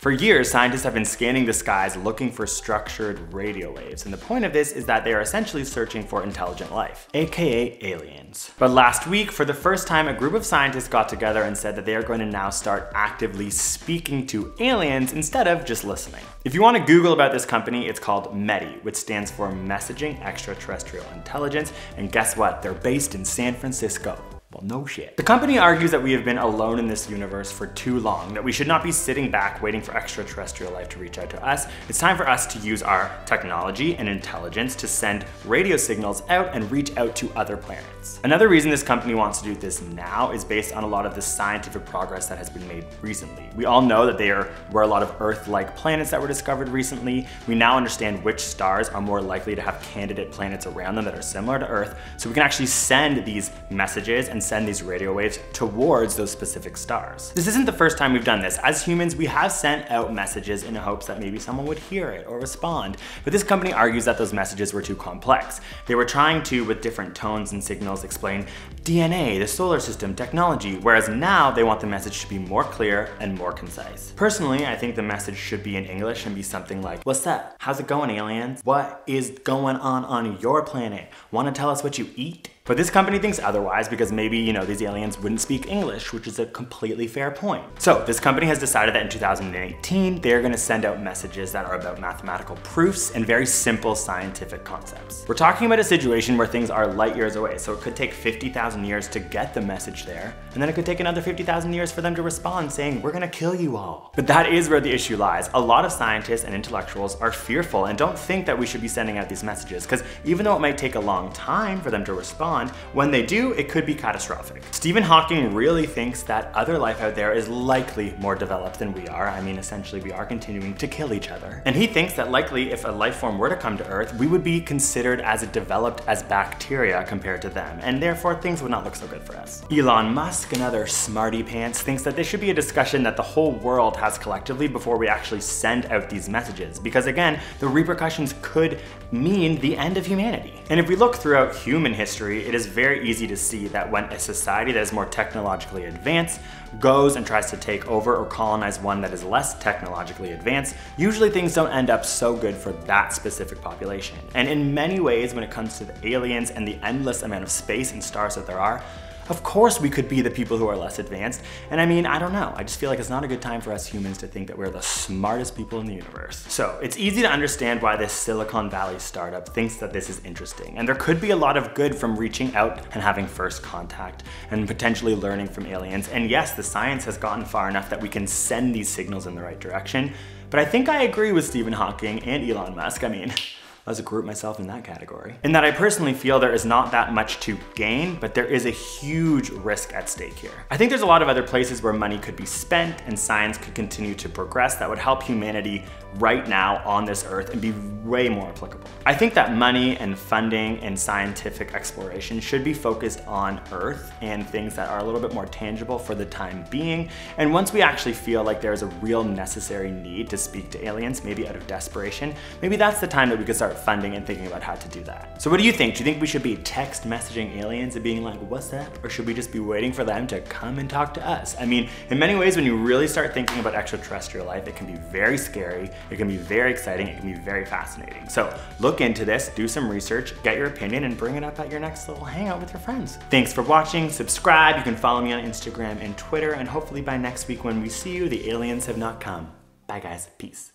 For years, scientists have been scanning the skies looking for structured radio waves, and the point of this is that they are essentially searching for intelligent life, aka aliens. But last week, for the first time, a group of scientists got together and said that they are going to now start actively speaking to aliens instead of just listening. If you want to Google about this company, it's called METI, which stands for Messaging Extraterrestrial Intelligence, and guess what? They're based in San Francisco. Well, no shit. The company argues that we have been alone in this universe for too long, that we should not be sitting back waiting for extraterrestrial life to reach out to us. It's time for us to use our technology and intelligence to send radio signals out and reach out to other planets. Another reason this company wants to do this now is based on a lot of the scientific progress that has been made recently. We all know that there were a lot of Earth-like planets that were discovered recently. We now understand which stars are more likely to have candidate planets around them that are similar to Earth, so we can actually send these messages and send these radio waves towards those specific stars. This isn't the first time we've done this. As humans, we have sent out messages in hopes that maybe someone would hear it or respond. But this company argues that those messages were too complex. They were trying to, with different tones and signals, explain DNA, the solar system, technology, whereas now they want the message to be more clear and more concise. Personally, I think the message should be in English and be something like, "What's up? How's it going, aliens? What is going on your planet? Want to tell us what you eat?" But this company thinks otherwise because maybe, these aliens wouldn't speak English, which is a completely fair point. So this company has decided that in 2018, they're gonna send out messages that are about mathematical proofs and very simple scientific concepts. We're talking about a situation where things are light years away, so it could take 50,000 years to get the message there, and then it could take another 50,000 years for them to respond saying, "We're gonna kill you all." But that is where the issue lies. A lot of scientists and intellectuals are fearful and don't think that we should be sending out these messages, because even though it might take a long time for them to respond, when they do, it could be catastrophic. Stephen Hawking really thinks that other life out there is likely more developed than we are. I mean, essentially, we are continuing to kill each other. And he thinks that likely if a life form were to come to Earth, we would be considered as developed as bacteria compared to them, and therefore things would not look so good for us. Elon Musk, another smarty pants, thinks that this should be a discussion that the whole world has collectively before we actually send out these messages, because again, the repercussions could mean the end of humanity. And if we look throughout human history, it is very easy to see that when a society that is more technologically advanced goes and tries to take over or colonize one that is less technologically advanced, usually things don't end up so good for that specific population. And in many ways, when it comes to the aliens and the endless amount of space and stars that there are, of course we could be the people who are less advanced. And I mean, I don't know. I just feel like it's not a good time for us humans to think that we're the smartest people in the universe. So it's easy to understand why this Silicon Valley startup thinks that this is interesting. And there could be a lot of good from reaching out and having first contact and potentially learning from aliens. And yes, the science has gotten far enough that we can send these signals in the right direction. But I think I agree with Stephen Hawking and Elon Musk. I mean, I'll just group myself in that category. And that I personally feel there is not that much to gain, but there is a huge risk at stake here. I think there's a lot of other places where money could be spent and science could continue to progress that would help humanity right now on this earth and be way more applicable. I think that money and funding and scientific exploration should be focused on Earth and things that are a little bit more tangible for the time being. And once we actually feel like there's a real necessary need to speak to aliens, maybe out of desperation, maybe that's the time that we could start funding and thinking about how to do that. So what do you think? Do you think we should be text messaging aliens and being like, "What's up?" Or should we just be waiting for them to come and talk to us? I mean, in many ways, when you really start thinking about extraterrestrial life, it can be very scary, it can be very exciting, it can be very fascinating. So look into this, do some research, get your opinion, and bring it up at your next little hangout with your friends. Thanks for watching, subscribe, you can follow me on Instagram and Twitter, and hopefully by next week when we see you, the aliens have not come. Bye guys, peace.